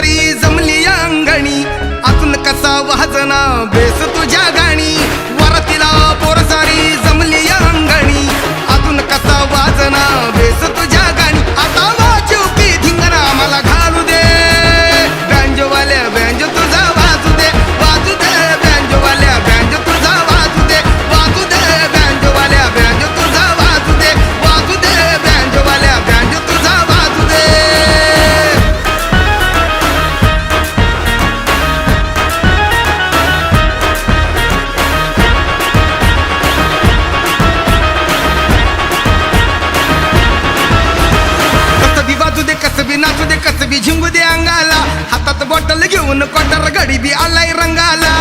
सारी जमली अंगणी आतून कसा वाजना बेस तुझ्या गाणी वरातीला पोर सारी जमली अंगणी आतून कसा वाजना बेस तुझ्या गाणी आता वाजू की धिंगणा मला घालू दे बँजोवाल्या बँजो तुझा वाजू दे बँजोवाल्या बँजो तुझा वाजू दे बँजोवाल्या बँजो तुझा वाजू दे बँजोवाल्या बँजो तुझा वाजू दे कसबी वाजू दे कसबी नाचू दे कसबी झिंगू दे अंगाला हातात बॉटल घेऊन क्वार्टर गडी बी आलाय रंगाला